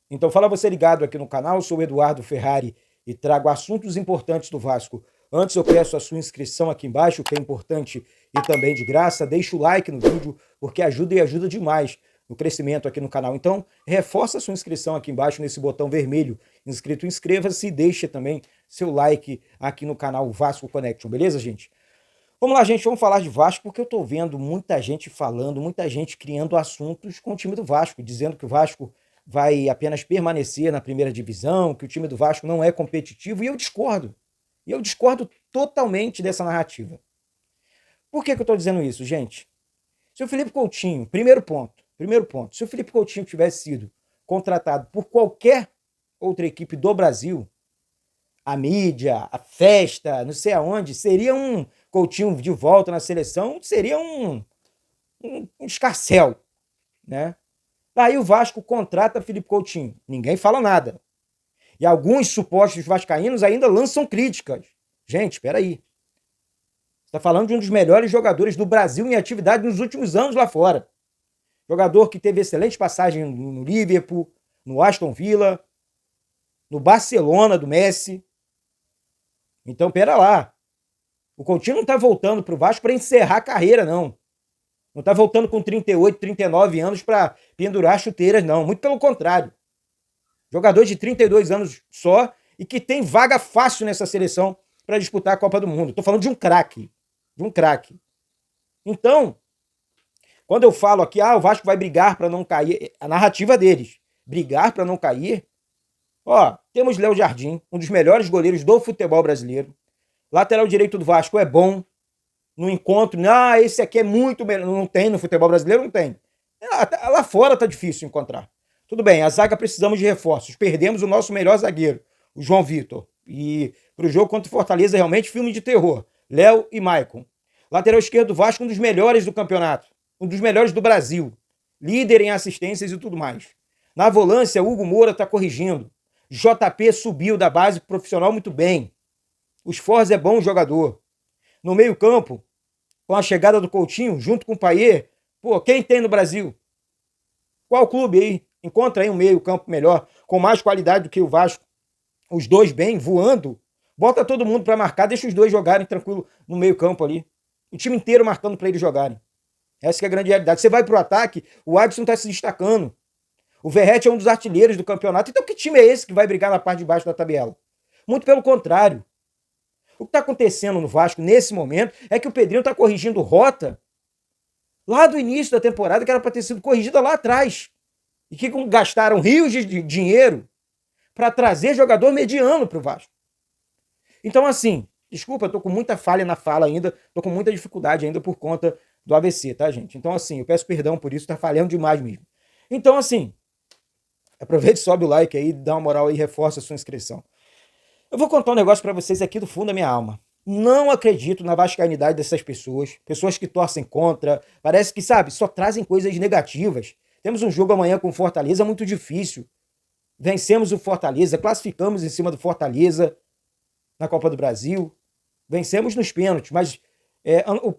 Então fala você ligado aqui no canal, eu sou o Eduardo Ferrari e trago assuntos importantes do Vasco. Antes eu peço a sua inscrição aqui embaixo, que é importante e também de graça. Deixa o like no vídeo, porque ajuda e ajuda demais no crescimento aqui no canal. Então, reforça a sua inscrição aqui embaixo nesse botão vermelho, inscrito, inscreva-se e deixa também seu like aqui no canal Vasco Connection, beleza, gente? Vamos lá, gente, vamos falar de Vasco, porque eu tô vendo muita gente falando, muita gente criando assuntos com o time do Vasco, dizendo que o Vasco vai apenas permanecer na primeira divisão, que o time do Vasco não é competitivo, e eu discordo. E eu discordo totalmente dessa narrativa. Por que eu estou dizendo isso, gente? Se o Felipe Coutinho, primeiro ponto, se o Felipe Coutinho tivesse sido contratado por qualquer outra equipe do Brasil, a mídia, a festa, não sei aonde, seria um Coutinho de volta na seleção, seria um escarcéu, né? Aí o Vasco contrata Felipe Coutinho, ninguém fala nada. E alguns supostos vascaínos ainda lançam críticas. Gente, espera aí. Você está falando de um dos melhores jogadores do Brasil em atividade nos últimos anos lá fora. Jogador que teve excelente passagem no Liverpool, no Aston Villa, no Barcelona do Messi. Então, pera lá. O Coutinho não está voltando para o Vasco para encerrar a carreira, não. Não está voltando com 38, 39 anos para pendurar chuteiras, não. Muito pelo contrário. Jogador de 32 anos só e que tem vaga fácil nessa seleção para disputar a Copa do Mundo. Estou falando de um craque. De um craque. Então, quando eu falo aqui, o Vasco vai brigar para não cair, a narrativa deles, brigar para não cair, temos Léo Jardim, um dos melhores goleiros do futebol brasileiro. Lateral direito do Vasco é bom. No encontro, esse aqui é muito melhor. Não tem no futebol brasileiro, não tem. Lá fora tá difícil encontrar. Tudo bem, a zaga precisamos de reforços. Perdemos o nosso melhor zagueiro, o João Vitor. E pro jogo contra o Fortaleza, realmente, filme de terror. Léo e Maicon. Lateral esquerdo do Vasco, um dos melhores do campeonato. Um dos melhores do Brasil. Líder em assistências e tudo mais. Na volância, Hugo Moura tá corrigindo. JP subiu da base profissional muito bem. O Sforza é bom jogador. No meio-campo, com a chegada do Coutinho, junto com o Payet, quem tem no Brasil? Qual clube aí? Encontra aí um meio-campo melhor, com mais qualidade do que o Vasco. Os dois bem, voando. Bota todo mundo para marcar, deixa os dois jogarem tranquilo no meio-campo ali. O time inteiro marcando para eles jogarem. Essa que é a grande realidade. Você vai pro ataque, o Adson tá se destacando. O Verratti é um dos artilheiros do campeonato. Então que time é esse que vai brigar na parte de baixo da tabela? Muito pelo contrário. O que está acontecendo no Vasco nesse momento é que o Pedrinho está corrigindo rota lá do início da temporada, que era para ter sido corrigida lá atrás. E que gastaram rios de dinheiro para trazer jogador mediano para o Vasco. Então, assim, desculpa, eu tô com muita falha na fala ainda, tô com muita dificuldade ainda por conta do AVC, tá, gente? Então, assim, eu peço perdão por isso, tá falhando demais mesmo. Então, assim, aproveite, sobe o like aí, dá uma moral aí, reforça a sua inscrição. Eu vou contar um negócio pra vocês aqui do fundo da minha alma. Não acredito na vascainidade dessas pessoas, pessoas que torcem contra, parece que, sabe, só trazem coisas negativas. Temos um jogo amanhã com o Fortaleza muito difícil. Vencemos o Fortaleza, classificamos em cima do Fortaleza na Copa do Brasil. Vencemos nos pênaltis, mas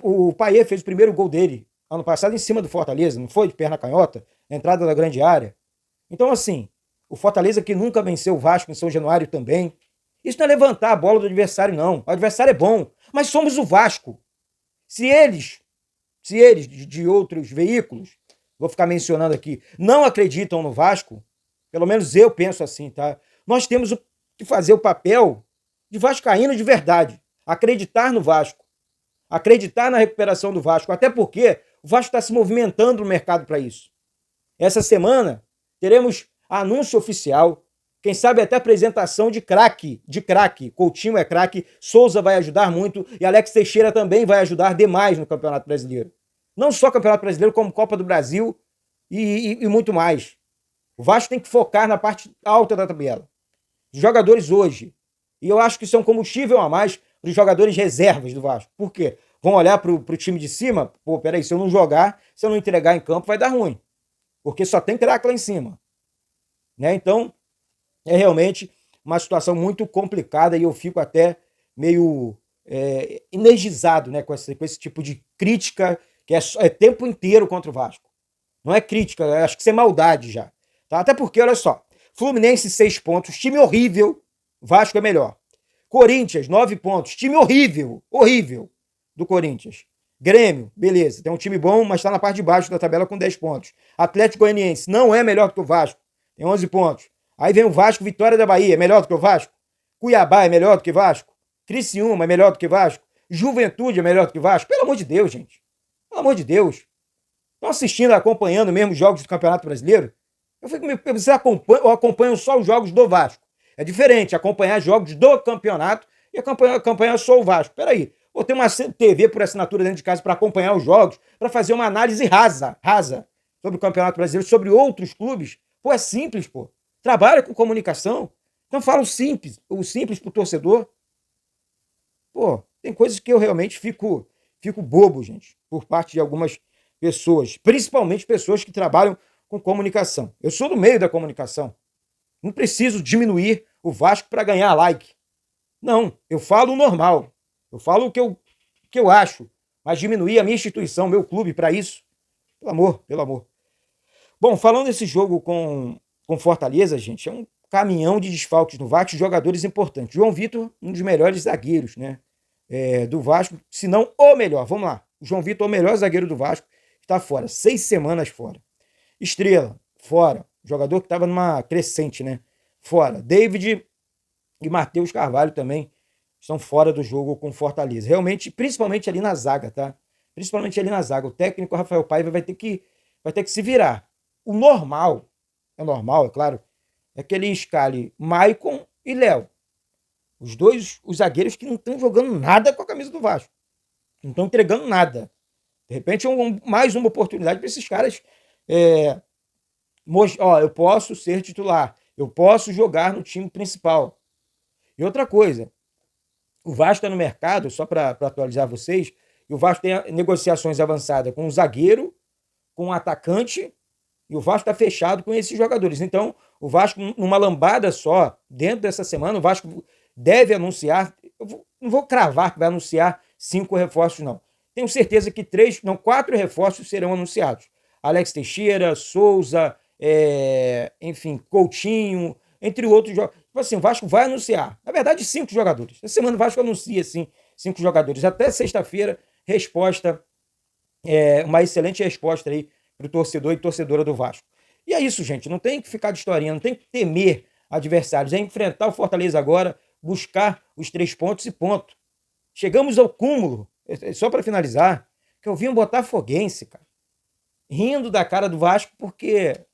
o Payet fez o primeiro gol dele ano passado em cima do Fortaleza, não foi? De perna canhota, na entrada da grande área. Então, assim, o Fortaleza que nunca venceu o Vasco em São Januário também. Isso não é levantar a bola do adversário, não. O adversário é bom, mas somos o Vasco. Se eles de outros veículos, vou ficar mencionando aqui, não acreditam no Vasco, pelo menos eu penso assim, tá? Nós temos que fazer o papel de vascaíno de verdade. Acreditar no Vasco. Acreditar na recuperação do Vasco. Até porque o Vasco está se movimentando no mercado para isso. Essa semana teremos anúncio oficial. Quem sabe até apresentação de craque. Coutinho é craque, Souza vai ajudar muito e Alex Teixeira também vai ajudar demais no Campeonato Brasileiro. Não só Campeonato Brasileiro, como Copa do Brasil e muito mais. O Vasco tem que focar na parte alta da tabela. Os jogadores hoje. E eu acho que isso é um combustível a mais para os jogadores reservas do Vasco. Por quê? Vão olhar para o time de cima, peraí, se eu não jogar, se eu não entregar em campo, vai dar ruim. Porque só tem craque lá em cima. Né? Então, é realmente uma situação muito complicada e eu fico até meio energizado, né, com esse tipo de crítica que é tempo inteiro contra o Vasco. Não é crítica, acho que isso é maldade já. Tá? Até porque, olha só, Fluminense, 6 pontos. Time horrível. Vasco é melhor. Corinthians, 9 pontos. Time horrível. Horrível do Corinthians. Grêmio, beleza. Tem um time bom, mas está na parte de baixo da tabela com 10 pontos. Atlético Goianiense não é melhor do que o Vasco. Tem 11 pontos. Aí vem o Vasco, Vitória da Bahia. É melhor do que o Vasco? Cuiabá é melhor do que Vasco? Criciúma é melhor do que Vasco? Juventude é melhor do que Vasco? Pelo amor de Deus, gente. Pelo amor de Deus. Estão assistindo, acompanhando mesmo os jogos do Campeonato Brasileiro? Você acompanha só os jogos do Vasco. É diferente acompanhar jogos do campeonato e acompanhar só o Vasco. Peraí, vou ter uma TV por assinatura dentro de casa para acompanhar os jogos, para fazer uma análise rasa sobre o Campeonato Brasileiro, sobre outros clubes. Pô, é simples, pô. Trabalha com comunicação. Então fala o simples pro torcedor. Pô, tem coisas que eu realmente fico bobo, gente, por parte de algumas pessoas, principalmente pessoas que trabalham com comunicação. Eu sou do meio da comunicação. Não preciso diminuir o Vasco para ganhar like. Não, eu falo o normal. Eu falo o que eu acho. Mas diminuir a minha instituição, meu clube, para isso, pelo amor, pelo amor. Bom, falando desse jogo com Fortaleza, gente, é um caminhão de desfalques no Vasco, jogadores importantes. João Vitor, um dos melhores zagueiros, né, do Vasco, se não o melhor. Vamos lá. O João Vitor, o melhor zagueiro do Vasco, está fora. 6 semanas fora. Estrela, fora. Jogador que estava numa crescente, né? Fora. David e Matheus Carvalho também estão fora do jogo com Fortaleza. Realmente, principalmente ali na zaga, tá? Principalmente ali na zaga. O técnico Rafael Paiva vai ter que se virar. O normal, é claro, é que ele escale Maicon e Léo. Os zagueiros que não estão jogando nada com a camisa do Vasco. Não estão entregando nada. De repente, mais uma oportunidade para esses caras. Eu posso ser titular. Eu posso jogar no time principal. E outra coisa, o Vasco está no mercado, só para atualizar vocês, e o Vasco tem negociações avançadas com um zagueiro, com um atacante, e o Vasco está fechado com esses jogadores. Então, o Vasco, numa lambada só, dentro dessa semana, o Vasco deve anunciar, não vou cravar que vai anunciar 5 reforços, não. Tenho certeza que 4 reforços serão anunciados. Alex Teixeira, Souza, Coutinho, entre outros jogadores. Tipo assim, o Vasco vai anunciar. Na verdade, 5 jogadores. Essa semana o Vasco anuncia, sim, 5 jogadores. Até sexta-feira, uma excelente resposta aí para o torcedor e torcedora do Vasco. E é isso, gente. Não tem que ficar de historinha, não tem que temer adversários. É enfrentar o Fortaleza agora, buscar os 3 pontos e ponto. Chegamos ao cúmulo. Só para finalizar, que eu vi um botafoguense, cara, rindo da cara do Vasco porque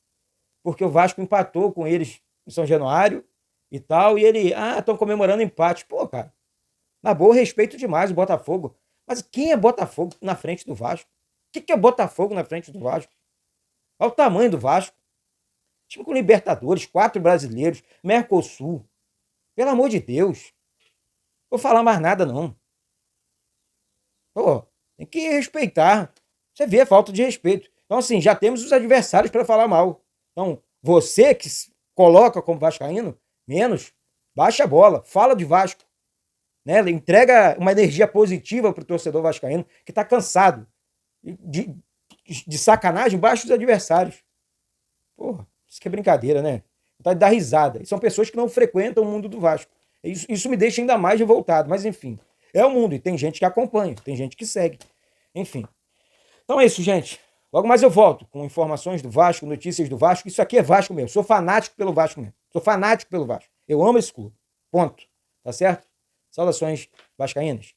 o Vasco empatou com eles em São Januário e tal, e ele, estão comemorando empate. Pô, cara, na boa, eu respeito demais o Botafogo, mas quem é Botafogo na frente do Vasco? O que é Botafogo na frente do Vasco? Olha o tamanho do Vasco. Time com Libertadores, 4 brasileiros, Mercosul. Pelo amor de Deus. Não vou falar mais nada, não. Pô, tem que respeitar. Você vê a falta de respeito. Então, assim, já temos os adversários para falar mal. Então, você que se coloca como vascaíno, menos, baixa a bola, fala de Vasco. Né? Entrega uma energia positiva para o torcedor vascaíno que está cansado de sacanagem baixo dos adversários. Porra, isso que é brincadeira, né? Vontade de dar risada. E são pessoas que não frequentam o mundo do Vasco. Isso me deixa ainda mais revoltado. Mas, enfim, é o mundo. E tem gente que acompanha, tem gente que segue. Enfim. Então é isso, gente. Logo mais eu volto com informações do Vasco, notícias do Vasco. Isso aqui é Vasco mesmo. Sou fanático pelo Vasco mesmo. Sou fanático pelo Vasco. Eu amo esse clube. Ponto. Tá certo? Saudações vascaínas.